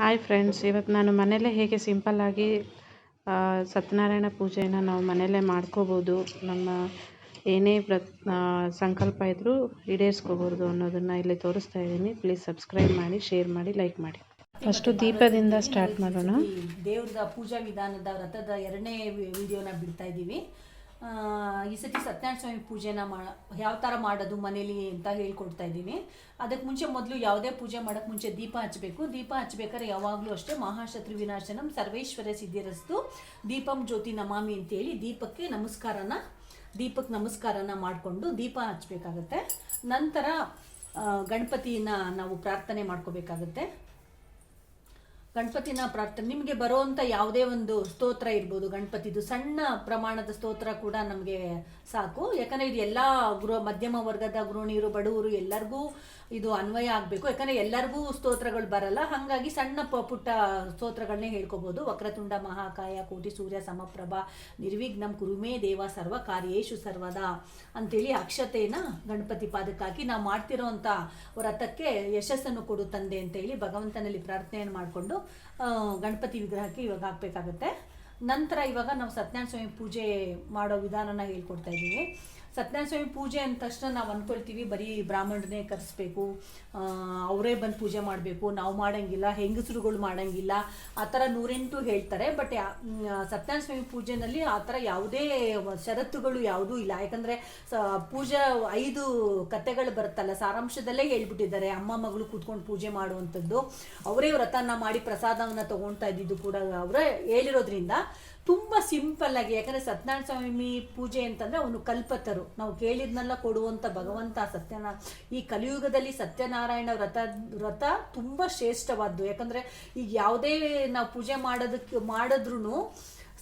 Hi friends, ಇವತ್ತು ನಾನು ಮನೆಯಲ್ಲೇ ಹೇಗೆ ಸಿಂಪಲ್ಲಾಗಿ ಸತ್ಯನಾರಾಯಣ ಪೂಜೆಯನ್ನು ನಾವು ಮನೆಯಲ್ಲೇ ಮಾಡ್ಕೋಬೋದು, ನಮ್ಮ ಏನೇ ಸಂಕಲ್ಪ ಇದ್ದರೂ ಈಡೇರಿಸ್ಕೋಬೋದು ಅನ್ನೋದನ್ನು ಇಲ್ಲಿ ತೋರಿಸ್ತಾ ಇದ್ದೀನಿ. ಪ್ಲೀಸ್ ಸಬ್ಸ್ಕ್ರೈಬ್ ಮಾಡಿ, ಶೇರ್ ಮಾಡಿ, ಲೈಕ್ ಮಾಡಿ. ಫಸ್ಟು ದೀಪದಿಂದ ಸ್ಟಾರ್ಟ್ ಮಾಡೋಣ. ದೇವ್ರದ ಪೂಜಾ ವಿಧಾನದ ವ್ರತದ 2ನೇ ವಿಡಿಯೋನ ಬಿಡ್ತಾ ಇದ್ದೀವಿ. ಈ ಸತಿ ಸತ್ಯನಾರಾಯಣ ಸ್ವಾಮಿ ಪೂಜೆನ ಯಾವ ಥರ ಮಾಡೋದು ಮನೇಲಿ ಅಂತ ಹೇಳ್ಕೊಡ್ತಾ ಇದ್ದೀನಿ. ಅದಕ್ಕೆ ಮುಂಚೆ ಮೊದಲು ಯಾವುದೇ ಪೂಜೆ ಮಾಡೋಕ್ಕೆ ಮುಂಚೆ ದೀಪ ಹಚ್ಚಬೇಕು. ದೀಪ ಹಚ್ಬೇಕಾದ್ರೆ ಯಾವಾಗಲೂ ಅಷ್ಟೇ ಮಹಾಶತ್ರು ವಿನಾಶನಂ ಸರ್ವೈಶ್ವರ್ಯ ಸಿದ್ಧಿರಸ್ತು ದೀಪಂ ಜ್ಯೋತಿ ನಮಾಮಿ ಅಂತೇಳಿ ದೀಪಕ್ಕೆ ನಮಸ್ಕಾರನ ಮಾಡಿಕೊಂಡು ದೀಪ ಹಚ್ಚಬೇಕಾಗತ್ತೆ. ನಂತರ ಗಣಪತಿನ ನಾವು ಪ್ರಾರ್ಥನೆ ಮಾಡ್ಕೋಬೇಕಾಗತ್ತೆ. ಗಣಪತಿನ ಪ್ರಾರ್ಥನೆ ನಿಮಗೆ ಬರುವಂಥ ಯಾವುದೇ ಒಂದು ಸ್ತೋತ್ರ ಇರ್ಬೋದು, ಗಣಪತಿದು ಸಣ್ಣ ಪ್ರಮಾಣದ ಸ್ತೋತ್ರ ಕೂಡ ನಮಗೆ ಸಾಕು. ಯಾಕಂದರೆ ಇದು ಎಲ್ಲ ಮಧ್ಯಮ ವರ್ಗದ ಗೃಹಿಣಿಯರು, ಬಡವರು ಎಲ್ಲರಿಗೂ ಇದು ಅನ್ವಯ ಆಗಬೇಕು. ಯಾಕಂದರೆ ಎಲ್ಲರಿಗೂ ಸ್ತೋತ್ರಗಳು ಬರಲ್ಲ, ಹಾಗಾಗಿ ಸಣ್ಣ ಪುಟ್ಟ ಸ್ತೋತ್ರಗಳನ್ನೇ ಹೇಳ್ಕೊಬೋದು. ವಕ್ರತುಂಡ ಮಹಾಕಾಯ ಕೋಟಿ ಸೂರ್ಯ ಸಮಪ್ರಭ ನಿರ್ವಿಘ್ನಂ ಕುರುಮೇ ದೇವ ಸರ್ವ ಕಾರ್ಯೇಶು ಸರ್ವದಾ ಅಂತೇಳಿ ಅಕ್ಷತೆಯನ್ನು ಗಣಪತಿ ಪಾದಕ್ಕೆ ಹಾಕಿ ನಾವು ಮಾಡ್ತಿರೋಂಥ ವ್ರತಕ್ಕೆ ಯಶಸ್ಸನ್ನು ಕೊಡು ತಂದೆ ಅಂತೇಳಿ ಭಗವಂತನಲ್ಲಿ ಪ್ರಾರ್ಥನೆಯನ್ನು ಮಾಡಿಕೊಂಡು ಗಣಪತಿ ವಿಗ್ರಹಕ್ಕೆ ಇವಾಗ ಹಾಕಬೇಕಾಗುತ್ತೆ. ನಂತರ ಇವಾಗ ನಾವು ಸತ್ಯನಾರಾಯಣ ಸ್ವಾಮಿ ಪೂಜೆ ಮಾಡೋ ವಿಧಾನನ ಹೇಳ್ಕೊಡ್ತಾ ಇದ್ದೀವಿ. ಸತ್ಯನಾರಾಯಣ ಸ್ವಾಮಿ ಪೂಜೆ ಅಂದ ತಕ್ಷಣ ನಾವು ಅಂದ್ಕೊಳ್ತೀವಿ ಬರೀ ಬ್ರಾಹ್ಮಣರನ್ನೇ ಕರೆಸ್ಬೇಕು, ಅವರೇ ಬಂದು ಪೂಜೆ ಮಾಡಬೇಕು, ನಾವು ಮಾಡೋಂಗಿಲ್ಲ, ಹೆಂಗಸರುಗಳು ಮಾಡೋಂಗಿಲ್ಲ, ಆ ಥರ 108 ಹೇಳ್ತಾರೆ. ಬಟ್ ಸತ್ಯನಾರಾಯಣ ಸ್ವಾಮಿ ಪೂಜೆನಲ್ಲಿ ಆ ಥರ ಯಾವುದೇ ಷರತ್ತುಗಳು ಯಾವುದೂ ಇಲ್ಲ. ಯಾಕಂದರೆ ಪೂಜೆ 5 ಕಥೆಗಳು ಬರುತ್ತಲ್ಲ, ಸಾರಾಂಶದಲ್ಲೇ ಹೇಳ್ಬಿಟ್ಟಿದ್ದಾರೆ. ಅಮ್ಮ ಮಗಳು ಕೂತ್ಕೊಂಡು ಪೂಜೆ ಮಾಡುವಂಥದ್ದು, ಅವರೇ ವ್ರತನ ಮಾಡಿ ಪ್ರಸಾದವನ್ನು ತೊಗೊಳ್ತಾ ಇದ್ದಿದ್ದು ಕೂಡ ಅವರೇ ಹೇಳಿರೋದ್ರಿಂದ ತುಂಬ ಸಿಂಪಲ್ಲಾಗಿ. ಯಾಕಂದರೆ ಸತ್ಯನಾರಾಯಣ ಸ್ವಾಮಿ ಪೂಜೆ ಅಂತಂದರೆ ಅವನು ಕಲ್ಪತರು, ನಾವು ಕೇಳಿದ್ನೆಲ್ಲ ಕೊಡುವಂಥ ಭಗವಂತ ಈ ಕಲಿಯುಗದಲ್ಲಿ ಸತ್ಯನಾರಾಯಣ ವ್ರತ ತುಂಬ ಶ್ರೇಷ್ಠವಾದ್ದು. ಯಾಕಂದರೆ ಈಗ ಯಾವುದೇ ನಾವು ಪೂಜೆ ಮಾಡಿದ್ರೂ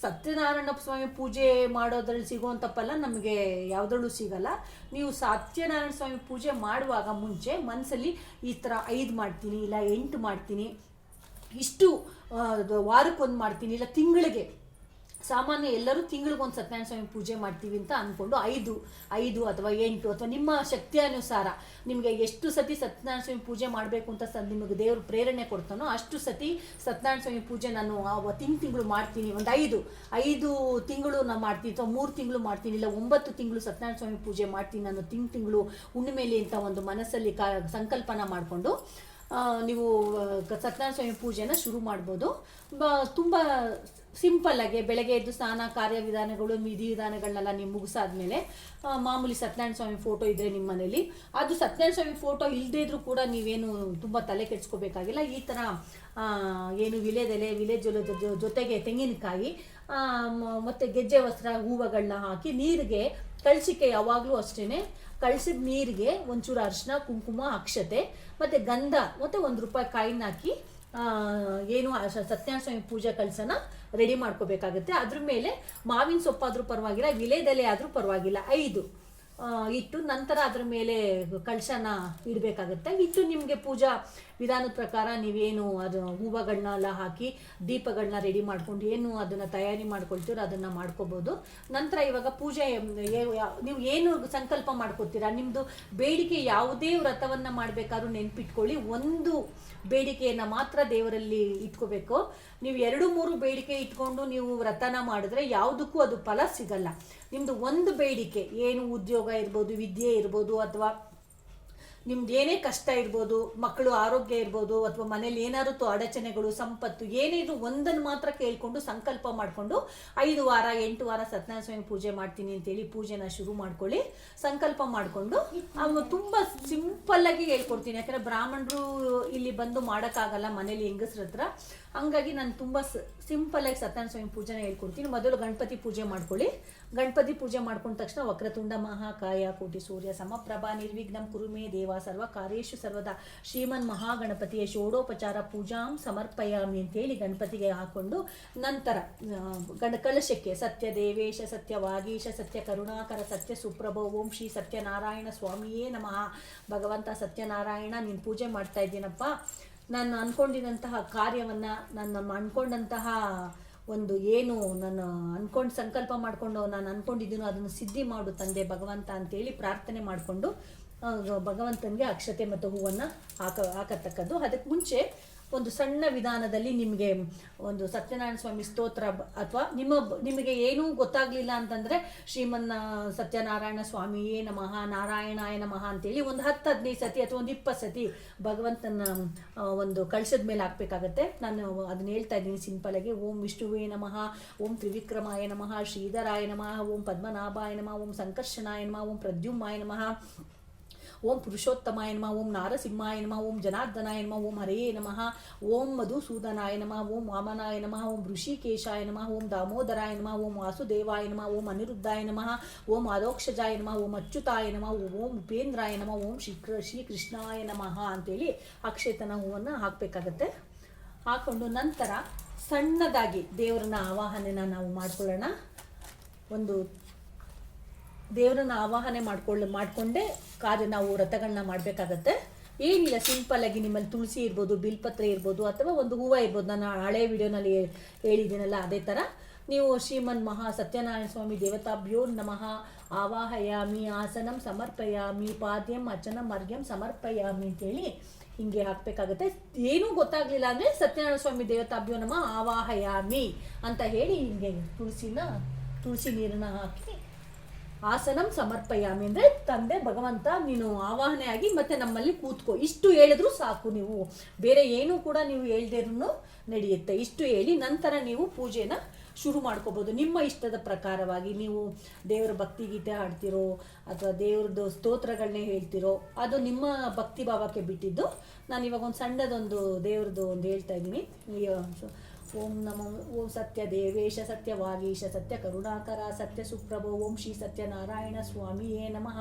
ಸತ್ಯನಾರಾಯಣ ಸ್ವಾಮಿ ಪೂಜೆ ಮಾಡೋದ್ರಲ್ಲಿ ಸಿಗುವಂಥ ಫಲ ನಮಗೆ ಯಾವುದ್ರಲ್ಲೂ ಸಿಗಲ್ಲ. ನೀವು ಸತ್ಯನಾರಾಯಣ ಸ್ವಾಮಿ ಪೂಜೆ ಮಾಡುವಾಗ ಮುಂಚೆ ಮನಸ್ಸಲ್ಲಿ ಈ ಥರ 5 ಮಾಡ್ತೀನಿ, ಇಲ್ಲ 8 ಮಾಡ್ತೀನಿ, ಇಷ್ಟು ವಾರಕ್ಕೊಂದು ಮಾಡ್ತೀನಿ, ಇಲ್ಲ ತಿಂಗಳಿಗೆ, ಸಾಮಾನ್ಯ ಎಲ್ಲರೂ ತಿಂಗಳಿಗೊಂದು ಸತ್ಯನಾರಾಯಣ ಸ್ವಾಮಿ ಪೂಜೆ ಮಾಡ್ತೀವಿ ಅಂತ ಅಂದ್ಕೊಂಡು 5 ಅಥವಾ 8 ಅಥವಾ ನಿಮ್ಮ ಶಕ್ತಿ ಅನುಸಾರ ನಿಮಗೆ ಎಷ್ಟು ಸತಿ ಸತ್ಯನಾರಾಯಣ ಸ್ವಾಮಿ ಪೂಜೆ ಮಾಡಬೇಕು ಅಂತ ನಿಮಗೆ ದೇವರು ಪ್ರೇರಣೆ ಕೊಡ್ತಾನೋ ಅಷ್ಟು ಸತಿ ಸತ್ಯನಾರಾಯಣ ಸ್ವಾಮಿ ಪೂಜೆ ನಾನು ತಿಂಗಳು ಮಾಡ್ತೀನಿ. ಒಂದು 5 ತಿಂಗಳು ನಾನು ಮಾಡ್ತೀನಿ, ಅಥವಾ 3 ತಿಂಗಳು ಮಾಡ್ತೀನಿ, ಇಲ್ಲ 9 ತಿಂಗಳು ಸತ್ಯನಾರಾಯಣ ಸ್ವಾಮಿ ಪೂಜೆ ಮಾಡ್ತೀನಿ ನಾನು ತಿಂಗಳು ಹುಣ್ಣಿಮೆಯಲ್ಲಿ ಅಂತ ಒಂದು ಮನಸ್ಸಲ್ಲಿ ಸಂಕಲ್ಪನ ಮಾಡಿಕೊಂಡು ನೀವು ಸತ್ಯನಾರಾಯಣ ಸ್ವಾಮಿ ಪೂಜೆನ ಶುರು ಮಾಡ್ಬೋದು. ತುಂಬ ಸಿಂಪಲ್ಲಾಗಿ ಬೆಳಗ್ಗೆ ಎದ್ದು ಸ್ನಾನ ಕಾರ್ಯವಿಧಾನಗಳು ವಿಧಿವಿಧಾನಗಳನ್ನೆಲ್ಲ ನೀವು ಮುಗಿಸಾದ್ಮೇಲೆ ಮಾಮೂಲಿ ಸತ್ಯನಾರಾಯಣ ಸ್ವಾಮಿ ಫೋಟೋ ಇದ್ದರೆ ನಿಮ್ಮ ಮನೇಲಿ, ಅದು ಸತ್ಯನಾರಾಯಣ ಸ್ವಾಮಿ ಫೋಟೋ ಇಲ್ಲದೇ ಇದ್ರೂ ಕೂಡ ನೀವೇನು ತುಂಬ ತಲೆ ಕೆಡಿಸ್ಕೋಬೇಕಾಗಿಲ್ಲ. ಈ ಥರ ಏನು ವಿಲೇದೆಲೆ ಜೊತೆಗೆ ತೆಂಗಿನಕಾಯಿ ಮತ್ತು ಗೆಜ್ಜೆ ವಸ್ತ್ರ ಹೂವುಗಳನ್ನ ಹಾಕಿ ನೀರಿಗೆ ಕಳಸಿಕೆ, ಯಾವಾಗಲೂ ಅಷ್ಟೇ ಕಳಿಸಿದ ನೀರಿಗೆ ಒಂಚೂರು ಅರಿಶಿನ ಕುಂಕುಮ ಅಕ್ಷತೆ ಮತ್ತು ಗಂಧ ಮತ್ತು ₹1 ಕಾಯಿನ ಹಾಕಿ ಏನು ಸತ್ಯನಾರಾಯಣ ಸ್ವಾಮಿ ಪೂಜಾ ಕಳಸನ ರೆಡಿ ಮಾಡ್ಕೋಬೇಕಾಗುತ್ತೆ. ಅದ್ರ ಮೇಲೆ ಮಾವಿನ ಸೊಪ್ಪಾದರೂ ಪರವಾಗಿಲ್ಲ, ವಿಲೇದೆಲೆ ಆದರೂ ಪರವಾಗಿಲ್ಲ, 5 ಇಟ್ಟು ನಂತರ ಅದ್ರ ಮೇಲೆ ಕಳಶನ ಇಡಬೇಕಾಗುತ್ತೆ. ಇಟ್ಟು ನಿಮಗೆ ಪೂಜಾ ವಿಧಾನದ ಪ್ರಕಾರ ನೀವೇನು ಅದು ಹೂವುಗಳನ್ನೆಲ್ಲ ಹಾಕಿ ದೀಪಗಳನ್ನ ರೆಡಿ ಮಾಡ್ಕೊಂಡು ಏನು ಅದನ್ನು ತಯಾರಿ ಮಾಡ್ಕೊಳ್ತೀರೋ ಅದನ್ನು ಮಾಡ್ಕೋಬೋದು. ನಂತರ ಇವಾಗ ಪೂಜೆ ನೀವು ಏನು ಸಂಕಲ್ಪ ಮಾಡ್ಕೊತೀರಾ, ನಿಮ್ಮದು ಬೇಡಿಕೆ, ಯಾವುದೇ ವ್ರತವನ್ನು ಮಾಡಬೇಕಾದ್ರೂ ನೆನ್ಪಿಟ್ಕೊಳ್ಳಿ, ಒಂದು ಬೇಡಿಕೆಯನ್ನು ಮಾತ್ರ ದೇವರಲ್ಲಿ ಇಟ್ಕೋಬೇಕು. ನೀವು 2-3 ಬೇಡಿಕೆ ಇಟ್ಕೊಂಡು ನೀವು ವ್ರತನ ಮಾಡಿದ್ರೆ ಯಾವುದಕ್ಕೂ ಅದು ಫಲ ಸಿಗಲ್ಲ. ನಿಮ್ಮದು ಒಂದು ಬೇಡಿಕೆ, ಏನು ಉದ್ಯೋಗ ಇರ್ಬೋದು, ವಿದ್ಯೆ ಇರ್ಬೋದು, ಅಥವಾ ನಿಮ್ದು ಏನೇ ಕಷ್ಟ ಇರ್ಬೋದು, ಮಕ್ಕಳು ಆರೋಗ್ಯ ಇರ್ಬೋದು, ಅಥವಾ ಮನೇಲಿ ಏನಾದ್ರು ಅಡಚಣೆಗಳು, ಸಂಪತ್ತು ಏನೇ ಇದ್ರು ಒಂದನ್ನು ಮಾತ್ರ ಕೇಳಿಕೊಂಡು ಸಂಕಲ್ಪ ಮಾಡಿಕೊಂಡು 5 ವಾರ 8 ವಾರ ಸತ್ಯನಾರಾಯಣ ಸ್ವಾಮಿ ಪೂಜೆ ಮಾಡ್ತೀನಿ ಅಂತೇಳಿ ಪೂಜೆನ ಶುರು ಮಾಡ್ಕೊಳ್ಳಿ. ಸಂಕಲ್ಪ ಮಾಡಿಕೊಂಡು ತುಂಬ ಸಿಂಪಲ್ಲಾಗಿ ಹೇಳ್ಕೊಡ್ತೀನಿ. ಯಾಕಂದರೆ ಬ್ರಾಹ್ಮಣರು ಇಲ್ಲಿ ಬಂದು ಮಾಡೋಕ್ಕಾಗಲ್ಲ ಮನೇಲಿ ಹೆಂಗಸ್ರ ಹತ್ರ, ಹಂಗಾಗಿ ನಾನು ತುಂಬ ಸಿಂಪಲ್ಲಾಗಿ ಸತ್ಯನಾರಾಯಣ ಸ್ವಾಮಿ ಪೂಜೆನ ಹೇಳ್ಕೊಡ್ತೀನಿ. ಮೊದಲು ಗಣಪತಿ ಪೂಜೆ ಮಾಡ್ಕೊಳ್ಳಿ. ಗಣಪತಿ ಪೂಜೆ ಮಾಡ್ಕೊಂಡ ತಕ್ಷಣ ವಕ್ರತುಂಡ ಮಹಾಕಾಯ ಕೋಟಿ ಸೂರ್ಯ ಸಮಪ್ರಭಾ ನಿರ್ವಿಘ್ನಂ ಕುರುಮೇ ದೇವ ಸರ್ವ ಕಾರ್ಯೇಶು ಸರ್ವದಾ ಶ್ರೀಮನ್ ಮಹಾಗಣಪತಿಯ ಷೋಡೋಪಚಾರ ಪೂಜಾಂ ಸಮರ್ಪಯಾಮಿ ಅಂತೇಳಿ ಗಣಪತಿಗೆ ಹಾಕೊಂಡು ನಂತರ ಕಲಶಕ್ಕೆ ಸತ್ಯ ದೇವೇಶ ಸತ್ಯ ವಾಗೀಶ ಸತ್ಯ ಕರುಣಾಕರ ಸತ್ಯ ಸುಪ್ರಭೋ ಓಂ ಶ್ರೀ ಸತ್ಯನಾರಾಯಣ ಸ್ವಾಮಿಯೇ ನಮಃ. ಭಗವಂತ ಸತ್ಯನಾರಾಯಣ, ನೀನು ಪೂಜೆ ಮಾಡ್ತಾ ಇದ್ದೀನಪ್ಪ, ನಾನು ಅಂದ್ಕೊಂಡಿದ್ದಂತಹ ಕಾರ್ಯವನ್ನು, ನಾನು ಅಂದ್ಕೊಂಡಂತಹ ಒಂದು ಏನು ನಾನು ಅಂದ್ಕೊಂಡು ಸಂಕಲ್ಪ ಮಾಡಿಕೊಂಡು ನಾನು ಅಂದ್ಕೊಂಡಿದ್ದೀನೋ ಅದನ್ನು ಸಿದ್ಧಿ ಮಾಡು ತಂದೆ ಭಗವಂತ ಅಂತೇಳಿ ಪ್ರಾರ್ಥನೆ ಮಾಡಿಕೊಂಡು ಭಗವಂತನಿಗೆ ಅಕ್ಷತೆ ಮತ್ತು ಹೂವನ್ನು ಹಾಕತಕ್ಕದ್ದು. ಅದಕ್ಕೆ ಮುಂಚೆ ಒಂದು ಸಣ್ಣ ವಿಧಾನದಲ್ಲಿ ನಿಮಗೆ ಒಂದು ಸತ್ಯನಾರಾಯಣ ಸ್ವಾಮಿ ಸ್ತೋತ್ರ ಅಥವಾ ನಿಮಗೆ ಏನೂ ಗೊತ್ತಾಗಲಿಲ್ಲ ಅಂತಂದರೆ ಸತ್ಯನಾರಾಯಣ ಸ್ವಾಮಿಯೇ ನಮಃ, ನಾರಾಯಣಾಯ ನಮಃ ಅಂತೇಳಿ ಒಂದು 10-15 ಸತಿ ಅಥವಾ ಒಂದು 20 ಸತಿ ಭಗವಂತನ ಒಂದು ಕಳಿಸಿದ ಮೇಲೆ ಹಾಕಬೇಕಾಗತ್ತೆ. ನಾನು ಅದನ್ನ ಹೇಳ್ತಾ ಇದ್ದೀನಿ ಸಿಂಪಲಾಗಿ. ಓಂ ವಿಷ್ಣುವೇ ನಮಃ, ಓಂ ತ್ರಿವಿಕ್ರಮಾಯ ನಮಃ, ಶ್ರೀಧರಾಯ ನಮಃ, ಓಂ ಪದ್ಮನಾಭಾಯ ನಮಃ, ಓಂ ಸಂಕರ್ಷಣಾಯ ನಮಃ, ಓಂ ಪ್ರದ್ಯುಮ್ನಾಯ ನಮಃ, ಓಂ ಪುರುಷೋತ್ತಮಾಯ ನಮಃ, ಓಂ ನಾರಸಿಂಹಾಯ ನಮಃ, ಓಂ ಜನಾರ್ದನಾಯ ನಮಃ, ಓಂ ಹರೇ ನಮಃ, ಓಂ ಮಧುಸೂದನಾಯ ನಮಃ, ಓಂ ವಾಮನಾಯ ನಮಃ, ಓಂ ಋಷಿಕೇಶಾಯ ನಮಃ, ಓಂ ದಾಮೋದರಾಯ ನಮಃ, ಓಂ ವಾಸುದೇವಾಯ ನಮಃ, ಓಂ ಅನಿರುದ್ಧಾಯ ನಮಃ, ಓಂ ಆದೋಕ್ಷಜಾಯ ನಮಃ, ಓಂ ಅಚ್ಯುತಾಯ ನಮಃ, ಓಂ ಉಪೇಂದ್ರಾಯ ನಮಃ, ಓಂ ಶ್ರೀಕೃಷ್ಣಾಯ ನಮಃ ಅಂತೇಳಿ ಅಕ್ಷೇತನ ಹೂವನ್ನು ಹಾಕಬೇಕಾಗತ್ತೆ. ಹಾಕೊಂಡು ನಂತರ ಸಣ್ಣದಾಗಿ ದೇವರನ್ನ ಆವಾಹನೆನ ನಾವು ಮಾಡ್ಕೊಳ್ಳೋಣ. ಒಂದು ದೇವರನ್ನ ಆವಾಹನೆ ಮಾಡಿಕೊಂಡೇ ನಾವು ವ್ರತಗಳನ್ನ ಮಾಡಬೇಕಾಗತ್ತೆ. ಏನಿಲ್ಲ, ಸಿಂಪಲ್ಲಾಗಿ ನಿಮ್ಮಲ್ಲಿ ತುಳಸಿ ಇರ್ಬೋದು, ಬಿಲ್ಪತ್ರೆ ಇರ್ಬೋದು, ಅಥವಾ ಒಂದು ಹೂವು ಇರ್ಬೋದು. ನಾನು ಹಳೆ ವಿಡಿಯೋನಲ್ಲಿ ಹೇಳಿದ್ದೀನಲ್ಲ ಅದೇ ಥರ ನೀವು ಸತ್ಯನಾರಾಯಣ ಸ್ವಾಮಿ ದೇವತಾಭ್ಯೋ ನಮಃ ಆವಾಹಯಾಮಿ, ಆಸನಂ ಸಮರ್ಪಯಾಮಿ, ಪಾದ್ಯಂ ಅರ್ಚನಂ ಅರ್ಘ್ಯಂ ಸಮರ್ಪಯಾಮಿ ಅಂತೇಳಿ ಹಿಂಗೆ ಹಾಕಬೇಕಾಗತ್ತೆ. ಏನೂ ಗೊತ್ತಾಗಲಿಲ್ಲ ಅಂದರೆ ಸತ್ಯನಾರಾಯಣ ಸ್ವಾಮಿ ದೇವತಾಭ್ಯೋ ನಮಃ ಆವಾಹಯಾಮಿ ಅಂತ ಹೇಳಿ ಹಿಂಗೆ ತುಳಸಿ ನೀರನ್ನು ಹಾಕಿ ಆಸನಂ ಸಮರ್ಪಯಾಮಿ ಅಂದರೆ ತಂದೆ ಭಗವಂತ ನೀನು ಆವಾಹನೆ ಆಗಿ ಮತ್ತೆ ನಮ್ಮಲ್ಲಿ ಕೂತ್ಕೋ, ಇಷ್ಟು ಹೇಳಿದ್ರು ಸಾಕು. ನೀವು ಬೇರೆ ಏನೂ ಕೂಡ ನೀವು ಹೇಳ್ದೇರೂ ನಡೆಯುತ್ತೆ. ಇಷ್ಟು ಹೇಳಿ ನಂತರ ನೀವು ಪೂಜೆನ ಶುರು ಮಾಡ್ಕೋಬೋದು. ನಿಮ್ಮ ಇಷ್ಟದ ಪ್ರಕಾರವಾಗಿ ನೀವು ದೇವರ ಭಕ್ತಿಗೀತೆ ಹಾಡ್ತಿರೋ ಅಥವಾ ದೇವ್ರದ್ದು ಸ್ತೋತ್ರಗಳನ್ನೇ ಹೇಳ್ತಿರೋ ಅದು ನಿಮ್ಮ ಭಕ್ತಿ ಭಾವಕ್ಕೆ ಬಿಟ್ಟಿದ್ದು. ನಾನು ಇವಾಗ ಒಂದು ಸಣ್ಣದೊಂದು ದೇವ್ರದ್ದು ಒಂದು ಹೇಳ್ತಾ ಇದ್ದೀನಿ. ಓಂ ನಮೋ ಓಂ ಸತ್ಯ ದೇವೇಶ ಸತ್ಯವಾಗೀಶ ಸತ್ಯ ಕರುಣಾಕರ ಸತ್ಯ ಸುಪ್ರಭೋ ಓಂ ಶ್ರೀ ಸತ್ಯನಾರಾಯಣ ಸ್ವಾಮಿಯೇ ನಮಃ.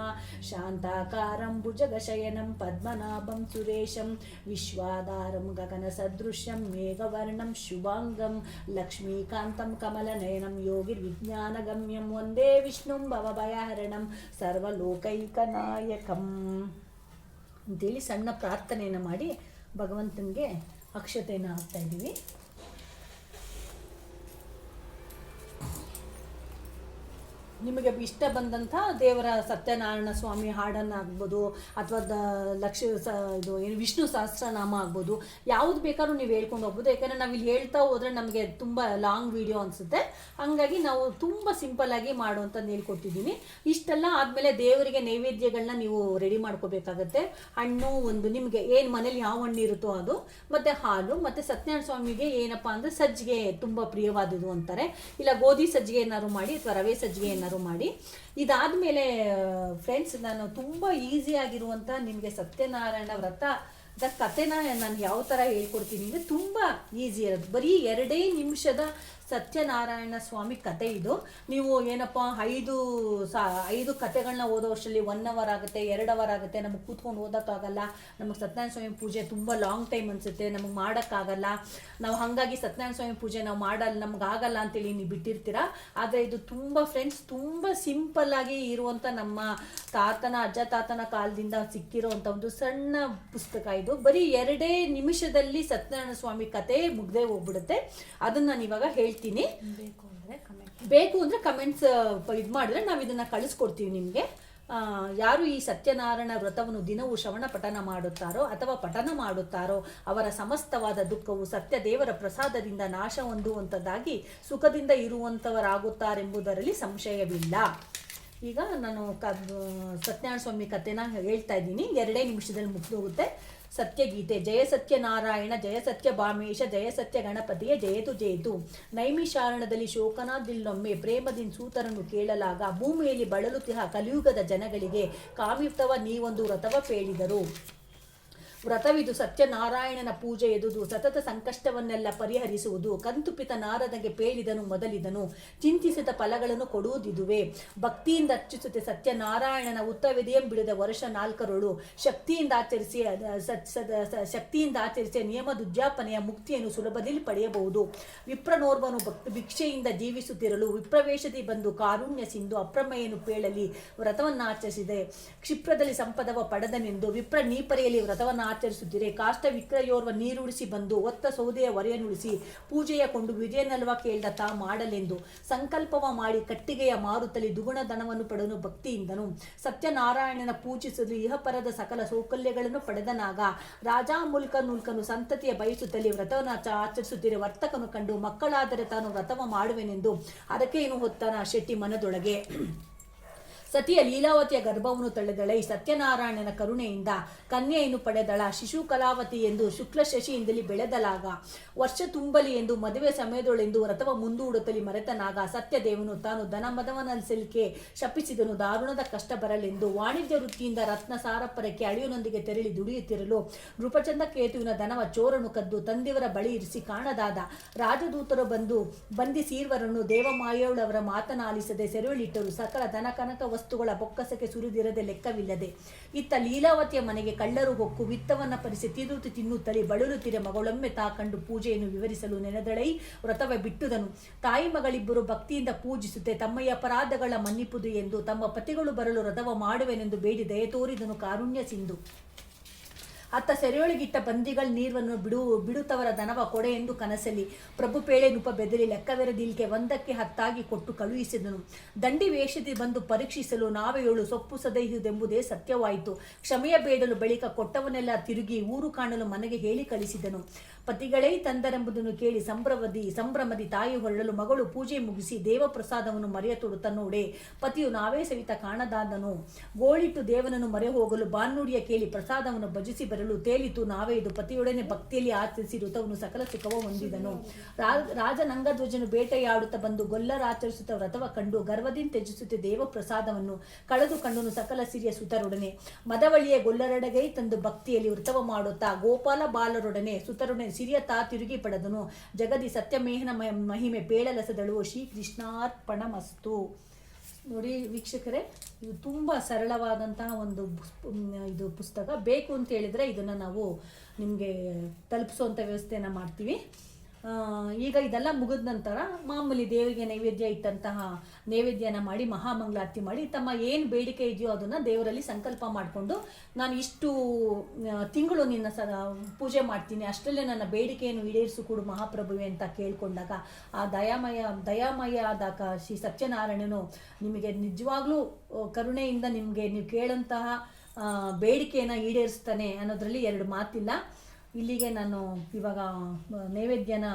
ಶಾಂತಾಕಾರಂ ಭುಜಗಶಯನಂ ಪದ್ಮನಾಭಂ ಸುರೇಶಂ ವಿಶ್ವಾಧಾರಂ ಗಗನ ಸದೃಶ್ಯಂ ಮೇಘವರ್ಣಂ ಶುಭಾಂಗಂ ಲಕ್ಷ್ಮೀಕಾಂತಂ ಕಮಲನಯನಂ ಯೋಗಿರ್ವಿಜ್ಞಾನಗಮ್ಯಂ ವಂದೇ ವಿಷ್ಣುಂ ಭವಭಯಹರಣಂ ಸರ್ವಲೋಕೈಕನಾಯಕಂ ಅಂತೇಳಿ ಸಣ್ಣ ಪ್ರಾರ್ಥನೆಯನ್ನು ಮಾಡಿ ಭಗವಂತನಿಗೆ ಅಕ್ಷತೆಯನ್ನು ಹಾಕ್ತಾ ಇದ್ದೀವಿ. ನಿಮಗೆ ಇಷ್ಟ ಬಂದಂಥ ದೇವರ ಸತ್ಯನಾರಾಯಣ ಸ್ವಾಮಿ ಹಾಡನ್ನು ಆಗ್ಬೋದು ಅಥವಾ ವಿಷ್ಣು ಸಹಸ್ರನಾಮ ಆಗ್ಬೋದು, ಯಾವುದು ಬೇಕಾದ್ರೂ ನೀವು ಹೇಳ್ಕೊಂಡು ಹೋಗ್ಬೋದು. ಯಾಕಂದರೆ ನಾವು ಇಲ್ಲಿ ಹೇಳ್ತಾ ಹೋದರೆ ನಮಗೆ ತುಂಬ ಲಾಂಗ್ ವಿಡಿಯೋ ಅನಿಸುತ್ತೆ. ಹಾಗಾಗಿ ನಾವು ತುಂಬ ಸಿಂಪಲ್ಲಾಗಿ ಮಾಡುವಂಥದ್ದು ಹೇಳ್ಕೊಟ್ಟಿದ್ದೀನಿ. ಇಷ್ಟೆಲ್ಲ ಆದಮೇಲೆ ದೇವರಿಗೆ ನೈವೇದ್ಯಗಳನ್ನ ನೀವು ರೆಡಿ ಮಾಡ್ಕೋಬೇಕಾಗತ್ತೆ. ಹಣ್ಣು ಒಂದು ನಿಮಗೆ ಏನು ಮನೇಲಿ ಯಾವ ಹಣ್ಣು ಇರುತ್ತೋ ಅದು, ಮತ್ತು ಹಾಲು, ಮತ್ತು ಸತ್ಯನಾರಾಯಣ ಸ್ವಾಮಿಗೆ ಏನಪ್ಪ ಅಂದರೆ ಸಜ್ಜಿಗೆ ತುಂಬ ಪ್ರಿಯವಾದದ್ದು ಅಂತಾರೆ. ಇಲ್ಲ ಗೋಧಿ ಸಜ್ಜಿಗೆ ಏನಾದ್ರು ಮಾಡಿ ಅಥವಾ ರವೆ ಸಜ್ಜಿಗೆ ಏನಾದ್ರು ಮಾಡಿ. ಇದಾದ್ಮೇಲೆ ಫ್ರೆಂಡ್ಸ್, ನಾನು ತುಂಬಾ ಈಸಿಯಾಗಿರುವಂತ ನಿಮಗೆ ಸತ್ಯನಾರಾಯಣ ವ್ರತದ ಕಥೆನ ನಾನು ಯಾವ ತರ ಹೇಳ್ಕೊಡ್ತೀನಿ ಅಂದ್ರೆ ತುಂಬಾ ಈಸಿ ಇರೋದು. ಬರೀ 2 ನಿಮಿಷದ ಸತ್ಯನಾರಾಯಣ ಸ್ವಾಮಿ ಕತೆ ಇದು. ನೀವು ಏನಪ್ಪ 5 ಕತೆಗಳನ್ನ ಓದೋ ಅಷ್ಟರಲ್ಲಿ 1 ಅವರ್ ಆಗುತ್ತೆ, 2 ಅವರ್ ಆಗುತ್ತೆ. ನಮಗೆ ಕೂತ್ಕೊಂಡು ಓದೋಕ್ಕಾಗಲ್ಲ. ನಮಗೆ ಸತ್ಯನಾರಾಯಣ ಸ್ವಾಮಿ ಪೂಜೆ ತುಂಬ ಲಾಂಗ್ ಟೈಮ್ ಅನಿಸುತ್ತೆ, ನಮಗೆ ಮಾಡೋಕ್ಕಾಗಲ್ಲ. ನಾವು ಹಾಗಾಗಿ ಸತ್ಯನಾರಾಯಣ ಸ್ವಾಮಿ ಪೂಜೆ ನಾವು ನಮಗಾಗಲ್ಲ ಅಂತೇಳಿ ನೀವು ಬಿಟ್ಟಿರ್ತೀರ. ಆದರೆ ಇದು ತುಂಬ ಫ್ರೆಂಡ್ಸ್ ತುಂಬ ಸಿಂಪಲ್ಲಾಗಿ ಇರುವಂಥ ನಮ್ಮ ಅಜ್ಜ ತಾತನ ಕಾಲದಿಂದ ಸಿಕ್ಕಿರೋವಂಥ ಒಂದು ಸಣ್ಣ ಪುಸ್ತಕ ಇದು. ಬರೀ 2 ನಿಮಿಷದಲ್ಲಿ ಸತ್ಯನಾರಾಯಣ ಸ್ವಾಮಿ ಕತೆ ಮುಗ್ದೇ ಹೋಗ್ಬಿಡುತ್ತೆ. ಅದನ್ನು ನಾನು ಇವಾಗ ಹೇಳ್ತೀನಿ. ಬೇಕು ಅಂದರೆ ಕಮೆಂಟ್ಸ್ ಇದು ಮಾಡಿದ್ರೆ ನಾವು ಇದನ್ನು ಕಳಿಸ್ಕೊಡ್ತೀವಿ ನಿಮಗೆ. ಯಾರು ಈ ಸತ್ಯನಾರಾಯಣ ವ್ರತವನ್ನು ದಿನವೂ ಶ್ರವಣ ಪಠನ ಮಾಡುತ್ತಾರೋ ಅವರ ಸಮಸ್ತವಾದ ದುಃಖವು ಸತ್ಯ ದೇವರ ಪ್ರಸಾದದಿಂದ ನಾಶ ಹೊಂದುವಂಥದ್ದಾಗಿ ಸುಖದಿಂದ ಇರುವಂಥವರಾಗುತ್ತಾರೆಂಬುದರಲ್ಲಿ ಸಂಶಯವಿಲ್ಲ. ಈಗ ನಾನು ಸತ್ಯನಾರಾಯಣ ಸ್ವಾಮಿ ಕಥೆನ ಹೇಳ್ತಾ ಇದ್ದೀನಿ. 2 ನಿಮಿಷದಲ್ಲಿ ಮುಗಿದೋಗುತ್ತೆ. ಸತ್ಯಗೀತೆ. ಜಯ ಸತ್ಯನಾರಾಯಣ, ಜಯ ಸತ್ಯ ಭಾಮೇಶ, ಜಯ ಸತ್ಯ ಗಣಪತಿಯ ಜಯತು ಜಯತು. ನೈಮಿಷಾರಣದಲ್ಲಿ ಶೋಕನಾದಿಲ್ಲೊಮ್ಮೆ ಪ್ರೇಮದಿಂದ ಸೂತರನ್ನು ಕೇಳಲಾಗ ಭೂಮಿಯಲ್ಲಿ ಬಳಲುತ್ತಿಹ ಕಲಿಯುಗದ ಜನಗಳಿಗೆ ಕಾಮಿರ್ತವ ನೀವೊಂದು ವ್ರತವ ಪೇಳಿದರು. ವ್ರತವಿದು ಸತ್ಯನಾರಾಯಣನ ಪೂಜೆ ಎದುದು ಸತತ ಸಂಕಷ್ಟವನ್ನೆಲ್ಲ ಪರಿಹರಿಸುವುದು. ಕಂತುಪಿತ ನಾರದಗೆ ಪೇಳಿದನು ಮೊದಲಿದನು, ಚಿಂತಿಸಿದ ಫಲಗಳನ್ನು ಕೊಡುವುದಿದುವೆ. ಭಕ್ತಿಯಿಂದ ಅರ್ಚಿಸುತ್ತೆ ಸತ್ಯನಾರಾಯಣನ ಉತ್ತವಿದೆಯಂ ಬಿಡದ ವರ್ಷ 4 ಶಕ್ತಿಯಿಂದ ಆಚರಿಸಿ ನಿಯಮದುದ್ಯಾಪನೆಯ ಮುಕ್ತಿಯನ್ನು ಸುಲಭದಲ್ಲಿ ಪಡೆಯಬಹುದು. ವಿಪ್ರನೋರ್ವನು ಭಿಕ್ಷೆಯಿಂದ ಜೀವಿಸುತ್ತಿರಲು ವಿಪ್ರವೇಶದಿ ಬಂದು ಕಾರುಣ್ಯ ಸಿಂಧು ಅಪ್ರಮೇಯನು ಪೇಳಲಿ ವ್ರತವನ್ನಾಚರಿಸಿದೆ. ಕ್ಷಿಪ್ರದಲ್ಲಿ ಸಂಪದವ ಪಡೆದನೆಂದು ವಿಪ್ರ ನೀಪರೆಯಲ್ಲಿ ವ್ರತವನ್ನ ಆಚರಿಸುತ್ತೀರಿ. ಕಾಷ್ಟ ವಿಕ್ರಯೋರ್ವ ನೀರುಳಿಸಿ ಬಂದು ಒತ್ತ ಸೌದೆಯ ಹೊರೆಯನ್ನುಳಿಸಿ ಪೂಜೆಯ ಕೊಂಡು ವಿಜಯನಲ್ವ ಕೇಳ್ದ ತಾ ಮಾಡಲೆಂದು ಸಂಕಲ್ಪವ ಮಾಡಿ ಕಟ್ಟಿಗೆಯ ಮಾರುತ್ತಲಿ ದುಗುಣ ದಣವನ್ನು ಪಡೆದು ಭಕ್ತಿಯಿಂದನು ಸತ್ಯನಾರಾಯಣನ ಪೂಜಿಸಲು ಇಹಪರದ ಸಕಲ ಸೌಕಲ್ಯಗಳನ್ನು ಪಡೆದನಾಗ ರಾಜಾ ಮುಲ್ಕನು ಸಂತತಿಯ ಬಯಸುತ್ತಲಿ ವ್ರತವನ್ನು ಆಚರಿಸುತ್ತೀರಿ. ವರ್ತಕನು ಕಂಡು ಮಕ್ಕಳಾದರೆ ತಾನು ವ್ರತವ ಮಾಡುವೆನೆಂದು ಅದಕ್ಕೆ ಏನು ಹೊತ್ತನ ಶೆಟ್ಟಿ ಮನದೊಳಗೆ. ಸತಿಯ ಲೀಲಾವತಿಯ ಗರ್ಭವನ್ನು ತಳೆದಳೈ ಸತ್ಯನಾರಾಯಣನ ಕರುಣೆಯಿಂದ ಕನ್ಯೆಯನ್ನು ಪಡೆದಳ. ಶಿಶು ಕಲಾವತಿ ಎಂದು ಶುಕ್ಲ ಶಶಿಯಿಂದಲೇ ಬೆಳೆದಲಾಗ ವರ್ಷ ತುಂಬಲಿ ಎಂದು ಮದುವೆ ಸಮಯದೊಳೆಂದು ವ್ರತವ ಮುಂದೂಡುತ್ತಲಿ ಮರೆತನಾಗ ಸತ್ಯದೇವನು ತಾನು ಧನ ಮದವನಸಲಿಕೆ ಶಪಿಸಿದನು ದಾರುಣದ ಕಷ್ಟ ಬರಲೆಂದು. ವಾಣಿಜ್ಯ ವೃತ್ತಿಯಿಂದ ರತ್ನ ಸಾರಪ್ಪರಕ್ಕೆ ಅಳಿಯನೊಂದಿಗೆ ತೆರಳಿ ದುಡಿಯುತ್ತಿರಲು ನೃಪಚಂದ ಕೇತುವಿನ ಧನವ ಚೋರನು ಕದ್ದು ತಂದೆಯವರ ಬಳಿ ಇರಿಸಿ ಕಾಣದಾದ. ರಾಜದೂತರು ಬಂದು ಬಂಧಿಸೀರ್ವರನ್ನು ದೇವಮಾಯವಳವರ ಮಾತನಾಲಿಸದೆ ಸೆರೆಯಲ್ಲಿಟ್ಟರು. ಸಕಲ ಧನ ಕನಕ ವಸ್ತುಗಳ ಬೊಕ್ಕಸಕ್ಕೆ ಸುರಿದಿರದೆ ಲೆಕ್ಕವಿಲ್ಲದೆ. ಇತ್ತ ಲೀಲಾವತಿಯ ಮನೆಗೆ ಕಳ್ಳರು ಹೊಕ್ಕು ವಿತ್ತವನ್ನ ಪರಿಸಿ ತಿನ್ನುತ್ತಲೇ ಬಳಲುತ್ತಿರೆ ಮಗಳೊಮ್ಮೆ ತಾ ಕಂಡು ಪೂಜೆಯನ್ನು ವಿವರಿಸಲು ನೆನೆದಳೈ ವ್ರತವ ಬಿಟ್ಟುದನು. ತಾಯಿ ಮಗಳಿಬ್ಬರು ಭಕ್ತಿಯಿಂದ ಪೂಜಿಸುತ್ತೆ ತಮ್ಮಯ್ಯ ಅಪರಾಧಗಳ ಮನ್ನಿಪುದು ಎಂದು ತಮ್ಮ ಪತಿಗಳು ಬರಲು ವ್ರತವ ಮಾಡುವೆನೆಂದು ಬೇಡಿ ದಯ ತೋರಿದನು ಕಾರುಣ್ಯ ಸಿಂಧು. ಅತ್ತ ಸೆರೆಯೊಳಗಿಟ್ಟ ಬಂದಿಗಳ ನೀರನ್ನು ಬಿಡುತ್ತವರ ದನವ ಕೊಡೆ ಎಂದು ಕನಸಲಿ ಪ್ರಭು ಪೇಳೆ ನುಪ ಬೆದರಿ ಲೆಕ್ಕವೆರದಿಲ್ಕೆ ಒಂದಕ್ಕೆ ಹತ್ತಾಗಿ ಕೊಟ್ಟು ಕಳುಹಿಸಿದನು. ದಂಡಿ ವೇಷದಿ ಬಂದು ಪರೀಕ್ಷಿಸಲು ನಾವೆಯೋಳು ಸೊಪ್ಪು ಸದೆಯುವುದೆಂಬುದೇ ಸತ್ಯವಾಯಿತು. ಕ್ಷಮೆಯ ಬೇಡಲು ಬಳಿಕ ಕೊಟ್ಟವನ್ನೆಲ್ಲ ತಿರುಗಿ ಊರು ಕಾಣಲು ಮನೆಗೆ ಹೇಳಿ ಕಳಿಸಿದನು. ಪತಿಗಳೇ ತಂದರೆಂಬುದನ್ನು ಕೇಳಿ ಸಂಭ್ರಮದಿ ತಾಯಿ ಹೊರಡಲು ಮಗಳು ಪೂಜೆ ಮುಗಿಸಿ ದೇವಪ್ರಸಾದವನ್ನು ಮರೆಯತೊಡುತ್ತ ನೋಡೆ ಪತಿಯು ನಾವೇ ಸವಿತ ಕಾಣದಾದನು. ಗೋಳಿಟ್ಟು ದೇವನನ್ನು ಮರೆ ಹೋಗಲು ಬಾನುಡಿಯ ಕೇಳಿ ಪ್ರಸಾದವನ್ನು ಭಜಿಸಿ ಬರಲು ತೇಲಿತು ನಾವೇ ಇದು ಪತಿಯೊಡನೆ ಭಕ್ತಿಯಲ್ಲಿ ಆಚರಿಸಿ ಋತವನ್ನು ಸಕಲ ಸುಖವ ಹೊಂದಿದನು. ರಾಜನಂಗಧ್ವಜನು ಬೇಟೆಯಾಡುತ್ತಾ ಬಂದು ಗೊಲ್ಲರಾಚರಿಸುತ್ತ ವ್ರತವ ಕಂಡು ಗರ್ವದಿಂದ ತ್ಯಜಿಸುತ್ತೆ ದೇವ ಪ್ರಸಾದವನ್ನು ಕಳೆದು ಕಂಡನು ಸಕಲ ಸಿರಿಯ ಸುತರೊಡನೆ. ಮದವಳಿಯ ಗೊಲ್ಲರಡಗೈ ತಂದು ಭಕ್ತಿಯಲ್ಲಿ ವ್ರತವ ಮಾಡುತ್ತಾ ಗೋಪಾಲ ಬಾಲರೊಡನೆ ಸುತರೊಡನೆ ಸಿರಿಯ ತಾ ತಿರುಗಿ ಪಡೆದನು. ಜಗದಿ ಸತ್ಯಮೇಹನ ಮಹಿಮೆ ಪೇಳಲಸದಳು. ಶ್ರೀ ಕೃಷ್ಣಾರ್ಪಣಮಸ್ತು. ನೋಡಿ ವೀಕ್ಷಕರೇ, ಇದು ತುಂಬ ಸರಳವಾದಂತಹ ಒಂದು ಇದು ಪುಸ್ತಕ. ಬೇಕು ಅಂತ ಹೇಳಿದರೆ ಇದನ್ನು ನಾವು ನಿಮಗೆ ತಲುಪಿಸುವಂಥ ವ್ಯವಸ್ಥೆಯನ್ನು ಮಾಡ್ತೀವಿ. ಈಗ ಇದೆಲ್ಲ ಮುಗಿದ ನಂತರ ಮಾಮೂಲಿ ದೇವರಿಗೆ ನೈವೇದ್ಯ ಇಟ್ಟಂತಹ ನೈವೇದ್ಯನ ಮಾಡಿ ಮಹಾಮಂಗಳಾರತಿ ಮಾಡಿ ತಮ್ಮ ಏನು ಬೇಡಿಕೆ ಇದೆಯೋ ಅದನ್ನು ದೇವರಲ್ಲಿ ಸಂಕಲ್ಪ ಮಾಡಿಕೊಂಡು ನಾನು ಇಷ್ಟು ತಿಂಗಳು ನಿನ್ನ ಪೂಜೆ ಮಾಡ್ತೀನಿ, ಅಷ್ಟರಲ್ಲೇ ನನ್ನ ಬೇಡಿಕೆಯನ್ನು ಈಡೇರಿಸು ಕೊಡು ಮಹಾಪ್ರಭುವೆ ಅಂತ ಕೇಳಿಕೊಂಡಾಗ ಆ ದಯಾಮಯ ಆದಾಗ ಶ್ರೀ ಸತ್ಯನಾರಾಯಣನು ನಿಮಗೆ ನಿಜವಾಗ್ಲೂ ಕರುಣೆಯಿಂದ ನಿಮಗೆ ನೀವು ಕೇಳಂತಹ ಬೇಡಿಕೆಯನ್ನು ಈಡೇರಿಸ್ತಾನೆ ಅನ್ನೋದ್ರಲ್ಲಿ ಎರಡು ಮಾತಿಲ್ಲ. ಇಲ್ಲಿಗೆ ನಾನು ಇವಾಗ ನೈವೇದ್ಯನ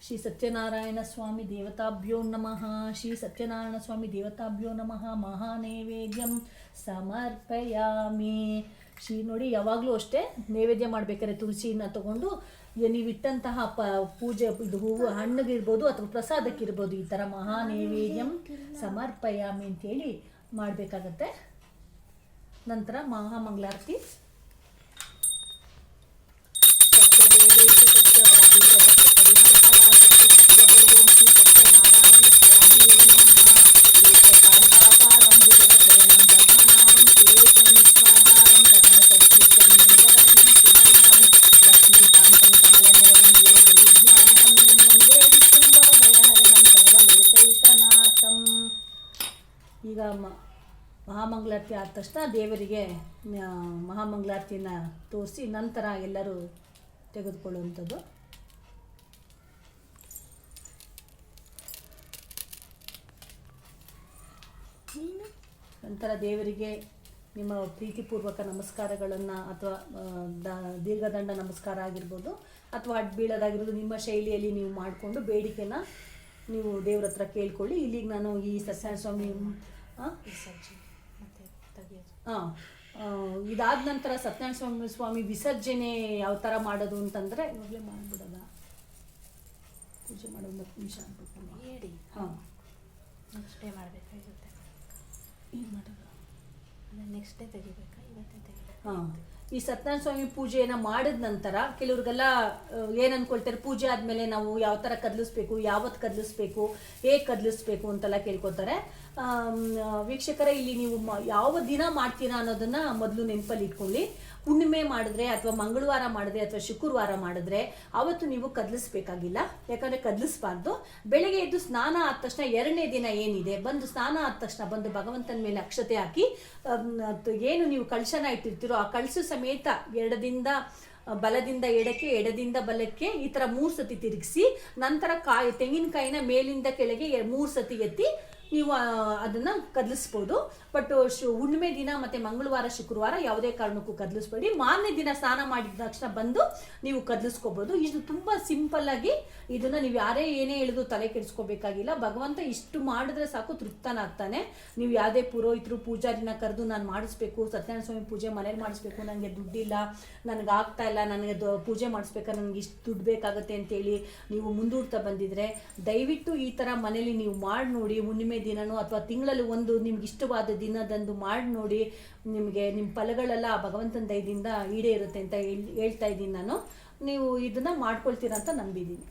ಶ್ರೀ ಸತ್ಯನಾರಾಯಣ ಸ್ವಾಮಿ ದೇವತಾಭ್ಯೋ ನಮಃ. ಶ್ರೀ ಸತ್ಯನಾರಾಯಣ ಸ್ವಾಮಿ ದೇವತಾಭ್ಯೋ ನಮಃ. ಮಹಾನೈವೇದ್ಯಂ ಸಮರ್ಪಯಾಮಿ. ಶ್ರೀ ನೋಡಿ, ಯಾವಾಗಲೂ ಅಷ್ಟೇ ನೈವೇದ್ಯ ಮಾಡಬೇಕಾದ್ರೆ ತುಳಸಿನ ತಗೊಂಡು ನೀವಿಟ್ಟಂತಹ ಪೂಜೆ ಇದು ಹೂವು ಹಣ್ಣಿಗಿರ್ಬೋದು ಅಥವಾ ಪ್ರಸಾದಕ್ಕಿರ್ಬೋದು ಈ ಥರ ಮಹಾನೈವೇದ್ಯಂ ಸಮರ್ಪಯಾಮಿ ಅಂತೇಳಿ ಮಾಡಬೇಕಾಗತ್ತೆ. ನಂತರ ಮಹಾಮಂಗಳಾರತಿ. ಸತ್ಯದೇವೇಶ ಸತ್ಯವಾದಿ ಸತ್ಯ ಪರಿಹರಕರ ಸತ್ಯ ಸತ್ಯಭೋಗಂ ಶ್ರೀ ಸತ್ಯನಾರಾಯಣ ಸ್ವಾಮಿಯೇ ನಮಃ. ಏಕಕಾಂತಾಪಾರಂಬುಜದ ಶರಣಂ ಪದ್ಮನಾಭಂ ಸುರೇಶಂ ವಿಶ್ವಾಧಾರಂ ಗಗನ ಸದೃಶಂ ನೀಲವರ್ಣಂ ಸುಮಂಗಂ ಲಕ್ಷ್ಮೀಕಾಂತಂ ಕಮಲನಯನಂ ಯೋಗವಿಜ್ಞಾನಗಮ್ಯಂ ವಂದೇ ವಿಷ್ಣುಂ ಭವಭಯಹರಣಂ ಸರ್ವಲೋಕೈಕನಾಥಂ. ಈಗ ಮಹಾಮಂಗಳಾರತಿ ಆದ ತಕ್ಷಣ ದೇವರಿಗೆ ಮಹಾಮಂಗಳಾರತಿಯನ್ನು ತೋರಿಸಿ ನಂತರ ಎಲ್ಲರೂ ತೆಗೆದುಕೊಳ್ಳುವಂಥದ್ದು. ನಂತರ ದೇವರಿಗೆ ನಿಮ್ಮ ಪ್ರೀತಿಪೂರ್ವಕ ನಮಸ್ಕಾರಗಳನ್ನು ಅಥವಾ ದೀರ್ಘದಂಡ ನಮಸ್ಕಾರ ಆಗಿರ್ಬೋದು ಅಥವಾ ಅಡ್ಬೀಳೋದಾಗಿರ್ಬೋದು ನಿಮ್ಮ ಶೈಲಿಯಲ್ಲಿ ನೀವು ಮಾಡಿಕೊಂಡು ಬೇಡಿಕೆನ ನೀವು ದೇವ್ರ ಹತ್ರ ಕೇಳ್ಕೊಳ್ಳಿ. ಇಲ್ಲಿಗೆ ನಾನು ಈ ಸತ್ಯನಾರಾಯಣ ಸ್ವಾಮಿ ಇದಾದ ನಂತರ ಸತ್ಯನಾರಾಯಣ ಸ್ವಾಮಿ ವಿಸರ್ಜನೆ ಯಾವ ಥರ ಮಾಡೋದು ಅಂತಂದರೆ ಇವಾಗಲೇ ಮಾಡಿಬಿಡೋದ ಪೂಜೆ ಮಾಡೋದು 10 ನಿಮಿಷ ಅನ್ಬಿಟ್ಟು ಹೇಳಿ. ನೆಕ್ಸ್ಟ್ ಡೇ ಮಾಡಬೇಕಾಗುತ್ತೆ. ಏನು ಮಾಡೋದು ನೆಕ್ಸ್ಟ್ ಡೇ ತೆಗಿಬೇಕಾ ಇವತ್ತೇ ತೆಗಿಬೇಕಾ? ಈ ಸತ್ಯನಾರಾಯಣ ಸ್ವಾಮಿ ಪೂಜೆಯನ್ನು ಮಾಡಿದ ನಂತರ ಕೆಲವ್ರಿಗೆಲ್ಲ ಏನು ಅಂದ್ಕೊಳ್ತಾರೆ, ಪೂಜೆ ಆದಮೇಲೆ ನಾವು ಯಾವ ಥರ ಕದಲಿಸ್ಬೇಕು, ಯಾವತ್ತು ಕದಲಿಸ್ಬೇಕು, ಹೇಗೆ ಕದಲಿಸ್ಬೇಕು ಅಂತೆಲ್ಲ ಕೇಳ್ಕೊತಾರೆ. ವೀಕ್ಷಕರೇ, ಇಲ್ಲಿ ನೀವು ಯಾವ ದಿನ ಮಾಡ್ತೀರಾ ಅನ್ನೋದನ್ನು ಮೊದಲು ನೆನಪಲ್ಲಿ ಇಟ್ಕೊಳ್ಳಿ. ಹುಣ್ಣಿಮೆ ಮಾಡಿದ್ರೆ ಅಥವಾ ಮಂಗಳವಾರ ಮಾಡಿದ್ರೆ ಅಥವಾ ಶುಕ್ರವಾರ ಮಾಡಿದ್ರೆ ಅವತ್ತು ನೀವು ಕದಲಿಸ್ಬೇಕಾಗಿಲ್ಲ. ಯಾಕಂದರೆ ಕದಲಿಸ್ಬಾರ್ದು. ಬೆಳಗ್ಗೆ ಎದ್ದು ಸ್ನಾನ ಆದ ತಕ್ಷಣ 2ನೇ ದಿನ ಏನಿದೆ ಬಂದು ಸ್ನಾನ ಆದ ತಕ್ಷಣ ಬಂದು ಭಗವಂತನ ಮೇಲೆ ಅಕ್ಷತೆ ಹಾಕಿ ಏನು ನೀವು ಕಳಶನ ಇಟ್ಟಿರ್ತೀರೋ ಆ ಕಳಶ ಸಮೇತ ಬಲದಿಂದ ಎಡಕ್ಕೆ ಎಡದಿಂದ ಬಲಕ್ಕೆ ಈ ಥರ 3 ಸತಿ ತಿರುಗಿಸಿ ನಂತರ ತೆಂಗಿನಕಾಯಿನ ಮೇಲಿಂದ ಕೆಳಗೆ 3 ಸತಿ ಎತ್ತಿ ನೀವು ಅದನ್ನು ಕದಲಿಸ್ಬೋದು. ಬಟ್ ಹುಣ್ಣಿಮೆ ದಿನ ಮತ್ತು ಮಂಗಳವಾರ ಶುಕ್ರವಾರ ಯಾವುದೇ ಕಾರಣಕ್ಕೂ ಕದಲಿಸ್ಬೇಡಿ. ಮಾರನೇ ದಿನ ಸ್ನಾನ ಮಾಡಿದ ತಕ್ಷಣ ಬಂದು ನೀವು ಕದಲಿಸ್ಕೋಬೋದು. ಇದು ತುಂಬ ಸಿಂಪಲ್ಲಾಗಿ ಇದನ್ನು ನೀವು ಯಾರೇ ಏನೇ ಹೇಳಿದ್ರು ತಲೆ ಕೆಡಿಸ್ಕೋಬೇಕಾಗಿಲ್ಲ. ಭಗವಂತ ಇಷ್ಟು ಮಾಡಿದ್ರೆ ಸಾಕು ತೃಪ್ತನಾಗ್ತಾನೆ. ನೀವು ಯಾವುದೇ ಪುರೋಹಿತರು ಪೂಜಾರಿನ ಕರೆದು ನಾನು ಮಾಡಿಸ್ಬೇಕು, ಸತ್ಯನಾರಾಯಣ ಸ್ವಾಮಿ ಪೂಜೆ ಮನೇಲಿ ಮಾಡಿಸ್ಬೇಕು, ನನಗೆ ದುಡ್ಡಿಲ್ಲ, ನನಗೆ ಆಗ್ತಾ ಇಲ್ಲ, ನನಗೆ ಪೂಜೆ ಮಾಡಿಸ್ಬೇಕಾದ್ರೆ ನನಗೆ ಇಷ್ಟು ದುಡ್ಡು ಬೇಕಾಗುತ್ತೆ ಅಂತೇಳಿ ನೀವು ಮುಂದೂಡ್ತಾ ಬಂದಿದ್ರೆ ದಯವಿಟ್ಟು ಈ ಥರ ಮನೇಲಿ ನೀವು ಮಾಡಿ ನೋಡಿ. ಹುಣ್ಣಿಮೆ ದಿನನೂ ಅಥವಾ ತಿಂಗಳಲ್ಲಿ ಒಂದು ನಿಮ್ಗೆ ಇಷ್ಟವಾದ ದಿನದಂದು ಮಾಡಿ ನೋಡಿ. ನಿಮಗೆ ನಿಮ್ಮ ಫಲಗಳೆಲ್ಲ ಆ ಭಗವಂತನ ದಯದಿಂದ ಈಡೇರುತ್ತೆ ಅಂತ ಹೇಳ್ತಾ ಇದ್ದೀನಿ ನಾನು. ನೀವು ಇದನ್ನು ಮಾಡ್ಕೊಳ್ತೀರಾ ಅಂತ ನಂಬಿದ್ದೀನಿ.